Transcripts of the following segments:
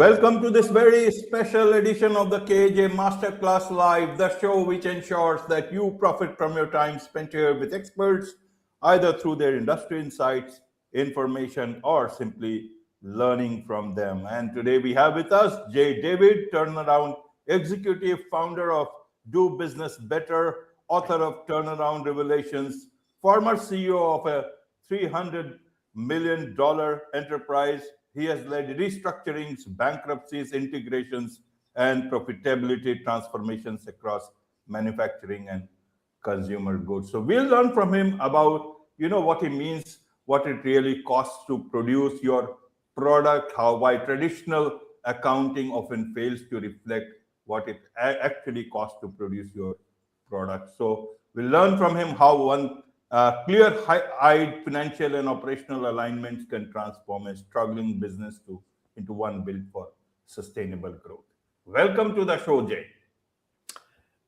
Welcome to this very special edition of the KAJ Masterclass Live, the show which ensures that you profit from your time spent here with experts, either through their industry insights, information, or simply learning from them. And today we have with us Jay David, turnaround executive, founder of Do Business Better, author of Turnaround Revelations, former CEO of a $300 million enterprise. He has led restructurings, bankruptcies, integrations, and profitability transformations across manufacturing and consumer goods. So we'll learn from him about, what he means, what it really costs to produce your product, why traditional accounting often fails to reflect what it actually costs to produce your product. So we'll learn from him how one clear-eyed financial and operational alignments can transform a struggling business into one built for sustainable growth. Welcome to the show, Jay.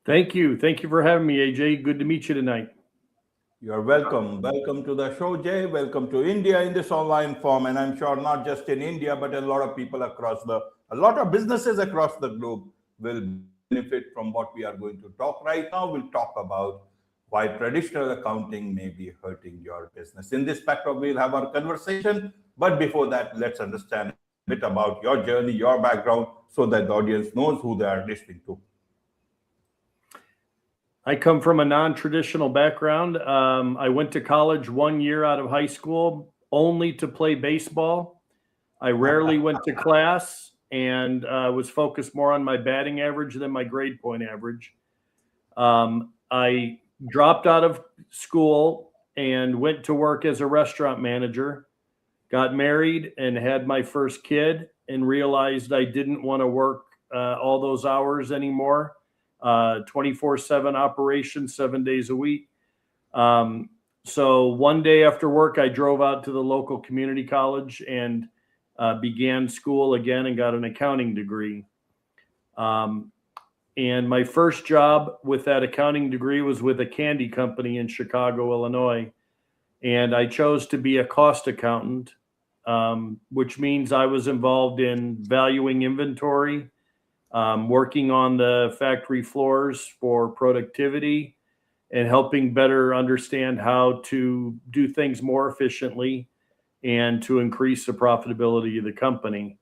Thank you. Thank you for having me, AJ. Good to meet you tonight. You're welcome. Welcome to the show, Jay. Welcome to India in this online form. And I'm sure not just in India, but a lot of people a lot of businesses across the globe will benefit from what we are going to talk right now. We'll talk about why traditional accounting may be hurting your business. In this backdrop, we'll have our conversation. But before that, let's understand a bit about your journey, your background, so that the audience knows who they are listening to. I come from a non-traditional background. I went to college 1 year out of high school only to play baseball. I rarely went to class and was focused more on my batting average than my grade point average. I dropped out of school and went to work as a restaurant manager, got married and had my first kid, and realized I didn't want to work all those hours anymore. 24/7 operation, 7 days a week. So one day after work, I drove out to the local community college and began school again and got an accounting degree. And my first job with that accounting degree was with a candy company in Chicago, Illinois. And I chose to be a cost accountant, which means I was involved in valuing inventory, working on the factory floors for productivity, and helping better understand how to do things more efficiently and to increase the profitability of the company.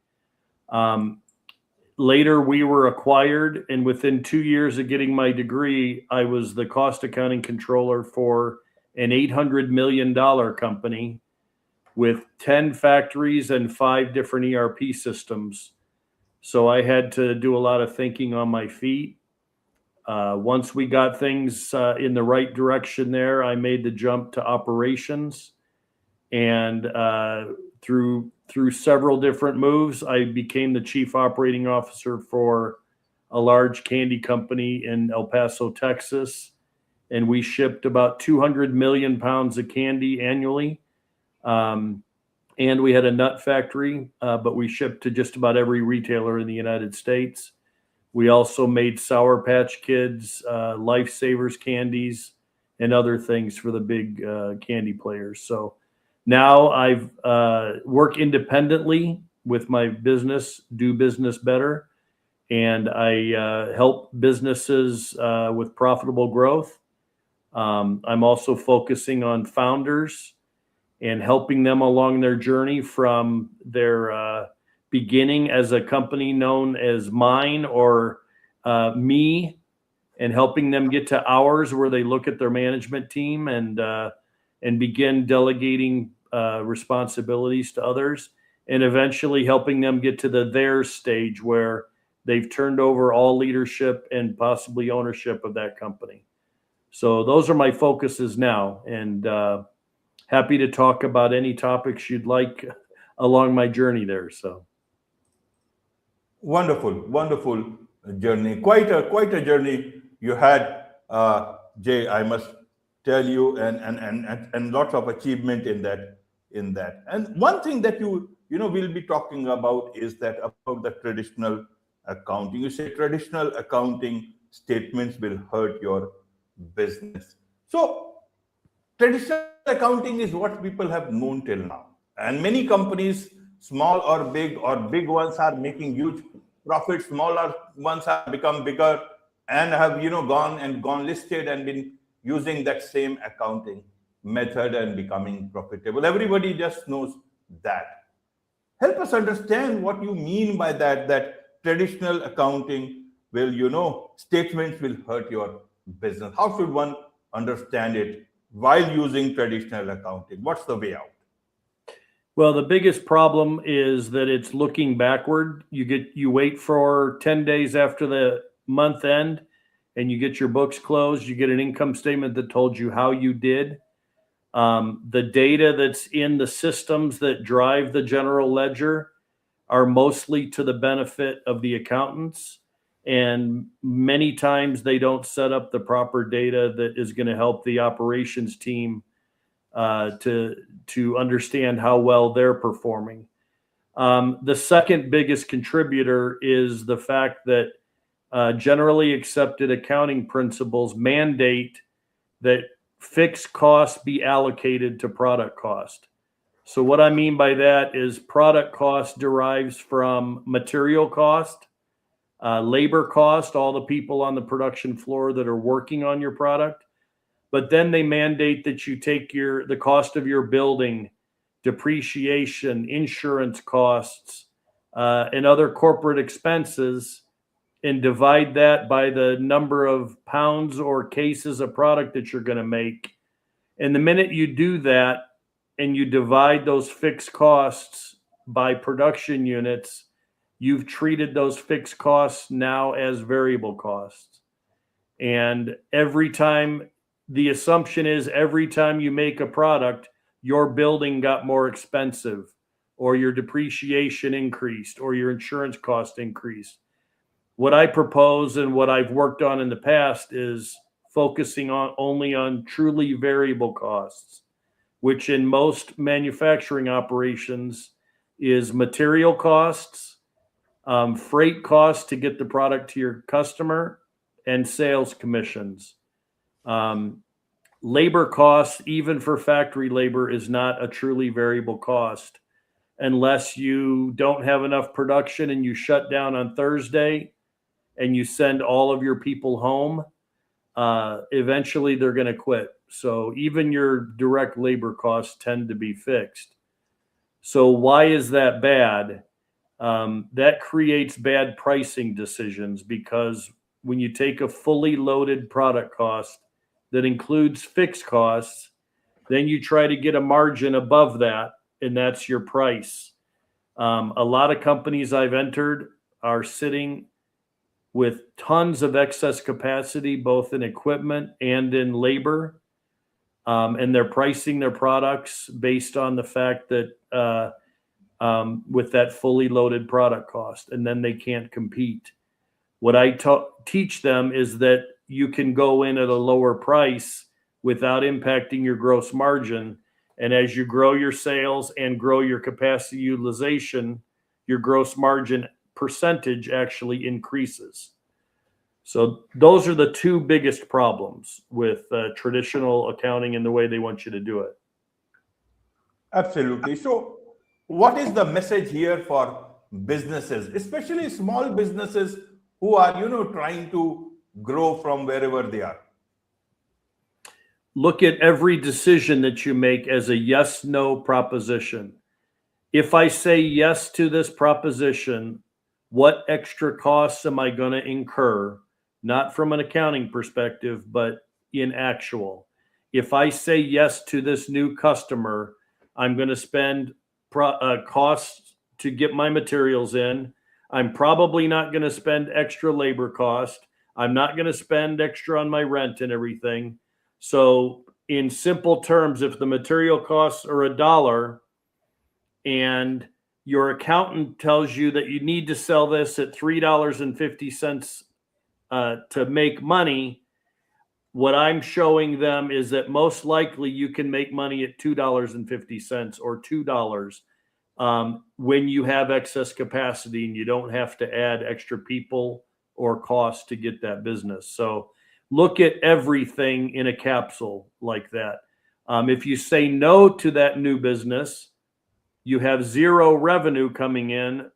Later, we were acquired, and within 2 years of getting my degree, I was the cost accounting controller for an $800 million company with 10 factories and 5 different ERP systems. So I had to do a lot of thinking on my feet. Once we got things in the right direction there, I made the jump to operations, and through several different moves, I became the chief operating officer for a large candy company in El Paso, Texas. And we shipped about 200 million pounds of candy annually. And we had a nut factory, but we shipped to just about every retailer in the United States. We also made Sour Patch Kids, Lifesavers candies, and other things for the big candy players. So now I've work independently with my business, Do Business Better, and I help businesses with profitable growth. I'm also focusing on founders and helping them along their journey from their beginning as a company known as mine or me, and helping them get to ours where they look at their management team and begin delegating responsibilities to others, and eventually helping them get to the theirs stage where they've turned over all leadership and possibly ownership of that company. So those are my focuses now, and happy to talk about any topics you'd like along my journey there. So wonderful journey. Quite a journey you had, Jay. I must tell you, and lots of achievement in that. And one thing that we'll be talking about is that about the traditional accounting. You say traditional accounting statements will hurt your business. So traditional accounting is what people have known till now, and many companies small or big ones are making huge profits, smaller ones have become bigger and have gone listed and been using that same accounting method and becoming profitable. Everybody just knows that. Help us understand what you mean by that traditional accounting will, statements will hurt your business. How should one understand it while using traditional accounting? What's the way out? Well, the biggest problem is that it's looking backward. You wait for 10 days after the month end and you get your books closed. You get an income statement that told you how you did. The data that's in the systems that drive the general ledger are mostly to the benefit of the accountants. And many times they don't set up the proper data that is going to help the operations team to understand how well they're performing. The second biggest contributor is the fact that generally accepted accounting principles mandate that fixed costs be allocated to product cost. So what I mean by that is product cost derives from material cost, labor cost, all the people on the production floor that are working on your product. But then they mandate that you take the cost of your building, depreciation, insurance costs, and other corporate expenses, and divide that by the number of pounds or cases of product that you're going to make. And the minute you do that and you divide those fixed costs by production units, you've treated those fixed costs now as variable costs. And the assumption is every time you make a product, your building got more expensive, or your depreciation increased, or your insurance cost increased. What I propose and what I've worked on in the past is focusing only on truly variable costs, which in most manufacturing operations is material costs, freight costs to get the product to your customer, and sales commissions. Labor costs, even for factory labor, is not a truly variable cost unless you don't have enough production and you shut down on Thursday and you send all of your people home. Eventually they're going to quit. So even your direct labor costs tend to be fixed. So why is that bad? That creates bad pricing decisions, because when you take a fully loaded product cost that includes fixed costs, then you try to get a margin above that, and that's your price. A lot of companies I've entered are sitting with tons of excess capacity, both in equipment and in labor. And they're pricing their products based on the fact that with that fully loaded product cost, and then they can't compete. What I teach them is that you can go in at a lower price without impacting your gross margin. And as you grow your sales and grow your capacity utilization, your gross margin percentage actually increases. So those are the two biggest problems with traditional accounting and the way they want you to do it. Absolutely. So what is the message here for businesses, especially small businesses who are, trying to grow from wherever they are? Look at every decision that you make as a yes-no proposition. If I say yes to this proposition, what extra costs am I going to incur? Not from an accounting perspective, but in actual. If I say yes to this new customer, I'm going to spend costs to get my materials in. I'm probably not going to spend extra labor cost. I'm not going to spend extra on my rent and everything. So in simple terms, if the material costs are $1 and your accountant tells you that you need to sell this at $3.50 to make money, what I'm showing them is that most likely you can make money at $2.50 or $2 when you have excess capacity and you don't have to add extra people or costs to get that business. So look at everything in a capsule like that. If you say no to that new business, you have zero revenue coming in,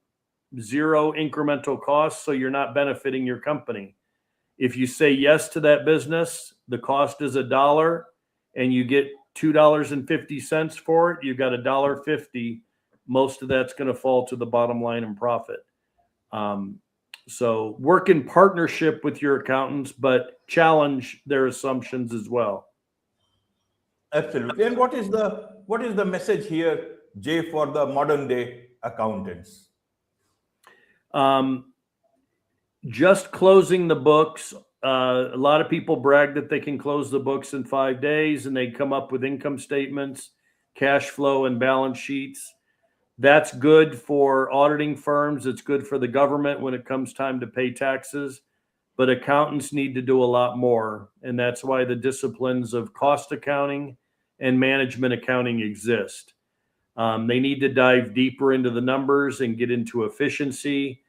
zero incremental costs, so you're not benefiting your company. If you say yes to that business, the cost is $1 and you get $2.50 for it, you got $1.50. Most of that's going to fall to the bottom line in profit. So work in partnership with your accountants, but challenge their assumptions as well. Absolutely. And what is the message here, Jay, for the modern day accountants? Just closing the books. A lot of people brag that they can close the books in 5 days, and they come up with income statements, cash flow, and balance sheets. That's good for auditing firms. It's good for the government when it comes time to pay taxes. But accountants need to do a lot more. And that's why the disciplines of cost accounting and management accounting exist. They need to dive deeper into the numbers and get into efficiency,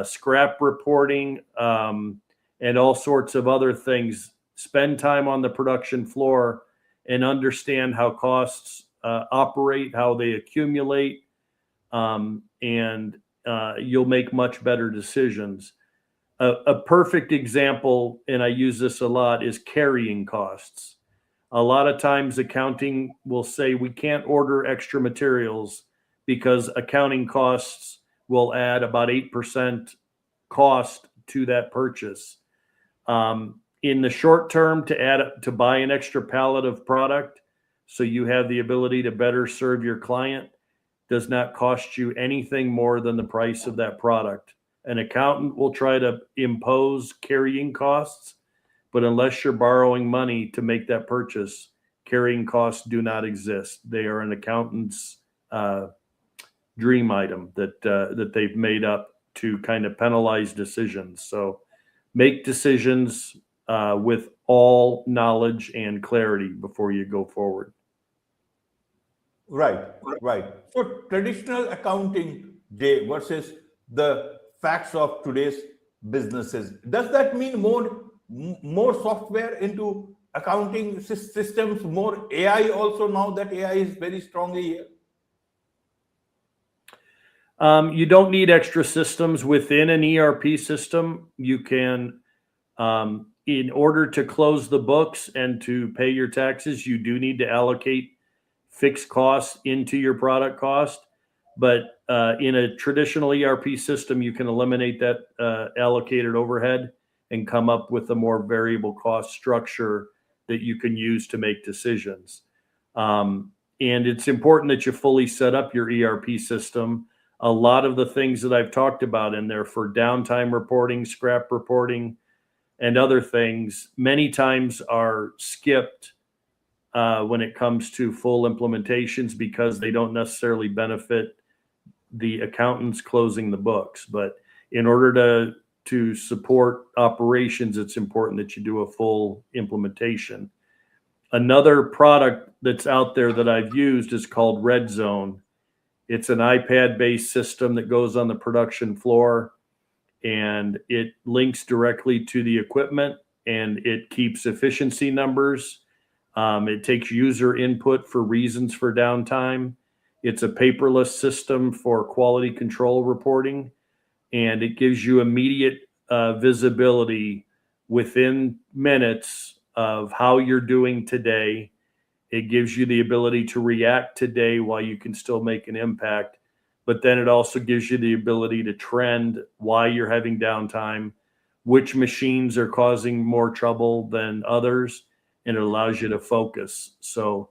scrap reporting, and all sorts of other things. Spend time on the production floor and understand how costs operate, how they accumulate, and you'll make much better decisions. A perfect example, and I use this a lot, is carrying costs. A lot of times accounting will say we can't order extra materials because accounting costs will add about 8% cost to that purchase. In the short term, to buy an extra pallet of product so you have the ability to better serve your client does not cost you anything more than the price of that product. An accountant will try to impose carrying costs, but unless you're borrowing money to make that purchase, carrying costs do not exist. They are an accountant's dream item that they've made up to kind of penalize decisions. So make decisions with all knowledge and clarity before you go forward. Right. So traditional accounting, Jay, versus the facts of today's businesses. Does that mean more software into accounting systems, more AI also, now that AI is very strongly here? You don't need extra systems within an ERP system. You can, in order to close the books and to pay your taxes, you do need to allocate fixed costs into your product cost. But in a traditional ERP system, you can eliminate that allocated overhead and come up with a more variable cost structure that you can use to make decisions. And it's important that you fully set up your ERP system. A lot of the things that I've talked about in there for downtime reporting, scrap reporting, and other things, many times are skipped when it comes to full implementations because they don't necessarily benefit the accountants closing the books. But in order to support operations, it's important that you do a full implementation. Another product that's out there that I've used is called Red Zone. It's an iPad-based system that goes on the production floor, and it links directly to the equipment, and it keeps efficiency numbers. It takes user input for reasons for downtime. It's a paperless system for quality control reporting, and it gives you immediate visibility within minutes of how you're doing today. It gives you the ability to react today while you can still make an impact. But then it also gives you the ability to trend why you're having downtime, which machines are causing more trouble than others, and it allows you to focus. So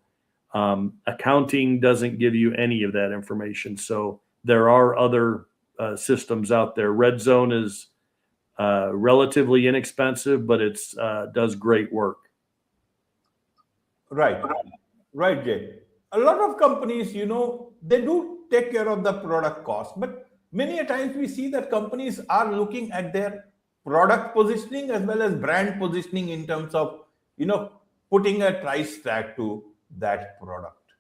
accounting doesn't give you any of that information. So there are other systems out there. Red Zone is relatively inexpensive, but it does great work. Right, Jay. A lot of companies, they do take care of the product cost, but many a times we see that companies are looking at their product positioning as well as brand positioning in terms of, putting a price tag to that product.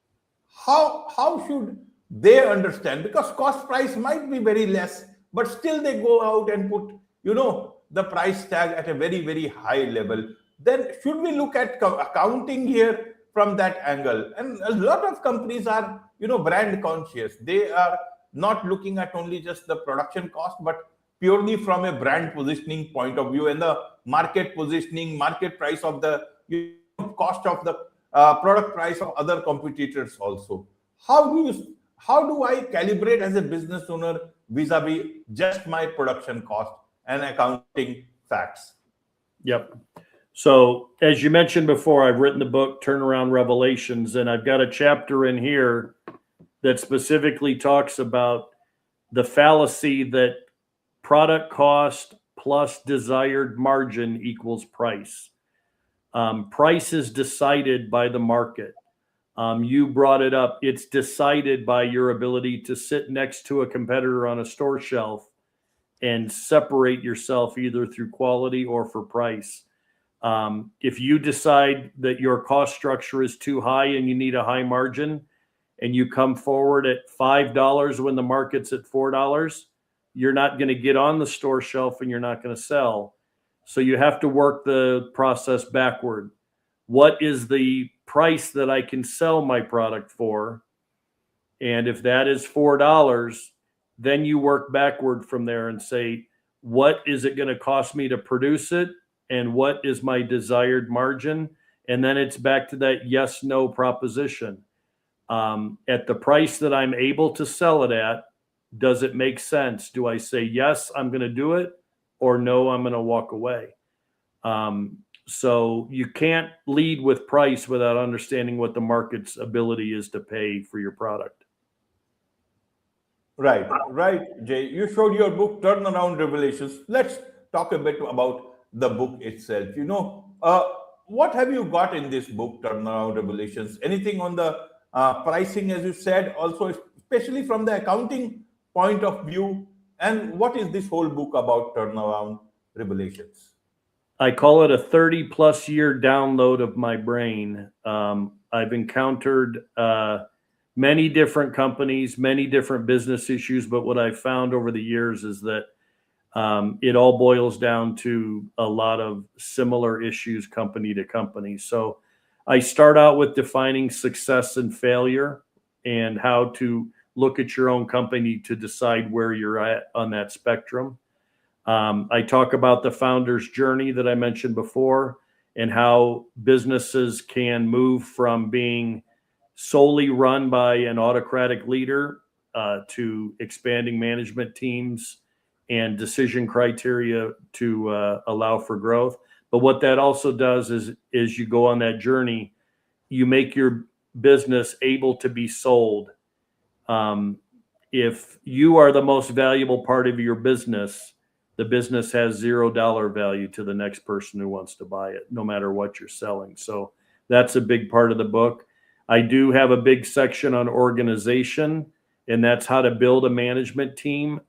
How should they understand? Because cost price might be very less, but still they go out and put, the price tag at a very, very high level. Then should we look at accounting here from that angle. And a lot of companies are, brand conscious. They are not looking at only just the production cost, but purely from a brand positioning point of view and the market positioning, market price of the cost of the product price of other competitors also. How do I calibrate as a business owner vis-a-vis just my production cost and accounting facts? Yep. So as you mentioned before, I've written the book Turnaround Revelations, and I've got a chapter in here that specifically talks about the fallacy that product cost plus desired margin equals price. Price is decided by the market. You brought it up. It's decided by your ability to sit next to a competitor on a store shelf and separate yourself either through quality or for price. If you decide that your cost structure is too high and you need a high margin, and you come forward at $5 when the market's at $4, you're not going to get on the store shelf and you're not going to sell. So you have to work the process backward. What is the price that I can sell my product for? And if that is $4, then you work backward from there and say, what is it going to cost me to produce it? And what is my desired margin? And then it's back to that yes, no proposition. At the price that I'm able to sell it at, does it make sense? Do I say, yes, I'm going to do it, or no, I'm going to walk away? So you can't lead with price without understanding what the market's ability is to pay for your product. Right, Jay. You showed your book, Turnaround Revelations. Let's talk a bit about the book itself. What have you got in this book, Turnaround Revelations? Anything on the pricing, as you said, also especially from the accounting point of view? And what is this whole book about, Turnaround Revelations? I call it a 30-plus year download of my brain. I've encountered many different companies, many different business issues, but what I've found over the years is that it all boils down to a lot of similar issues company to company. So I start out with defining success and failure and how to look at your own company to decide where you're at on that spectrum. I talk about the founder's journey that I mentioned before and how businesses can move from being solely run by an autocratic leader to expanding management teams and decision criteria to allow for growth. But what that also does is you go on that journey, you make your business able to be sold. If you are the most valuable part of your business, the business has $0 value to the next person who wants to buy it, no matter what you're selling. So that's a big part of the book. I do have a big section on organization, and that's how to build a management team.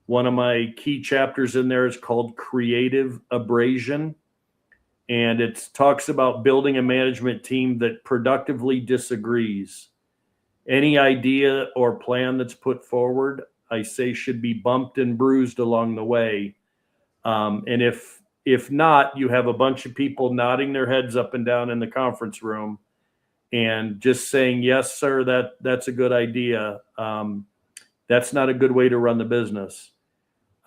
One of my key chapters in there is called Creative Abrasion. And it talks about building a management team that productively disagrees. Any idea or plan that's put forward, I say, should be bumped and bruised along the way. And if not, you have a bunch of people nodding their heads up and down in the conference room and just saying, yes, sir, that's a good idea. That's not a good way to run the business.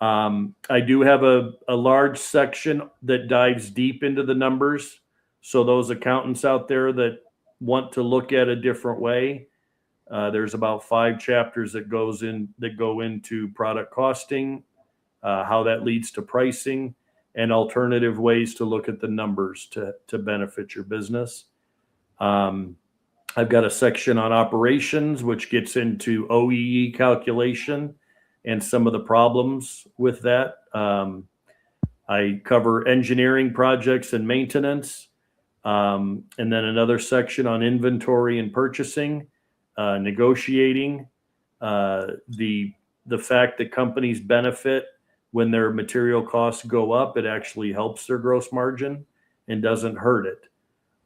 I do have a large section that dives deep into the numbers. So those accountants out there that want to look at a different way, there's about 5 chapters that go into product costing, how that leads to pricing, and alternative ways to look at the numbers to benefit your business. I've got a section on operations, which gets into OEE calculation and some of the problems with that. I cover engineering projects and maintenance, and then another section on inventory and purchasing, negotiating, the fact that companies benefit when their material costs go up. It actually helps their gross margin and doesn't hurt it.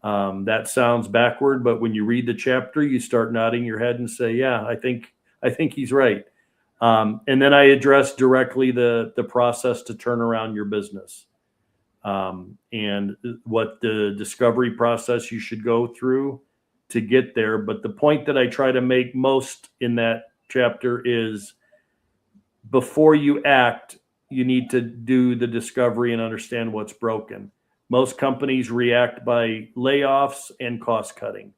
That sounds backward, but when you read the chapter, you start nodding your head and say, yeah, I think he's right. And then I address directly the process to turn around your business, and what the discovery process you should go through, to get there. But the point that I try to make most in that chapter is before you act, you need to do the discovery and understand what's broken. Most companies react by layoffs and cost cutting.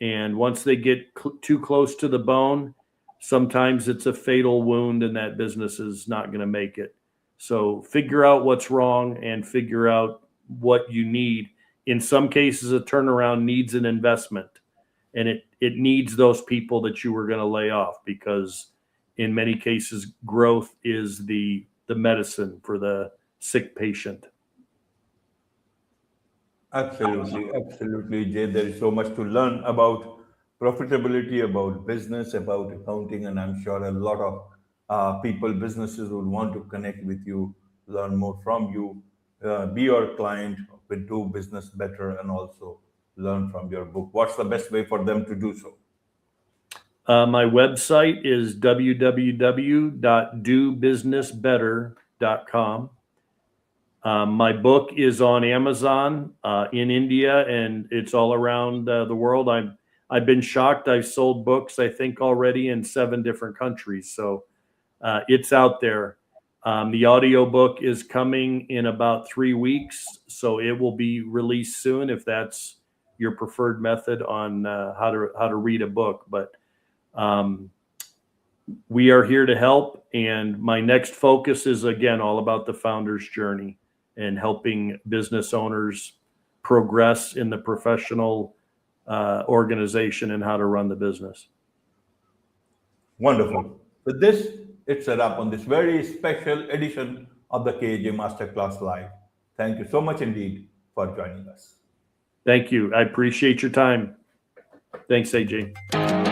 And once they get too close to the bone, sometimes it's a fatal wound and that business is not going to make it. So figure out what's wrong and figure out what you need. In some cases, a turnaround needs an investment, and it needs those people that you were going to lay off, because in many cases, growth is the medicine for the sick patient. Absolutely, Jay. There is so much to learn about profitability, about business, about accounting, and I'm sure a lot of people, businesses would want to connect with you, learn more from you, be your client, do business better, and also learn from your book. What's the best way for them to do so? My website is www.dobusinessbetter.com. My book is on Amazon in India, and it's all around the world. I've been shocked. I've sold books, I think, already in 7 different countries. So it's out there. The audiobook is coming in about 3 weeks, so it will be released soon if that's your preferred method on how to read a book. But we are here to help, and my next focus is, again, all about the founder's journey and helping business owners progress in the professional organization and how to run the business. Wonderful. With this, it's a wrap on this very special edition of the KAJ Masterclass Live. Thank you so much indeed for joining us. Thank you. I appreciate your time. Thanks, AJ.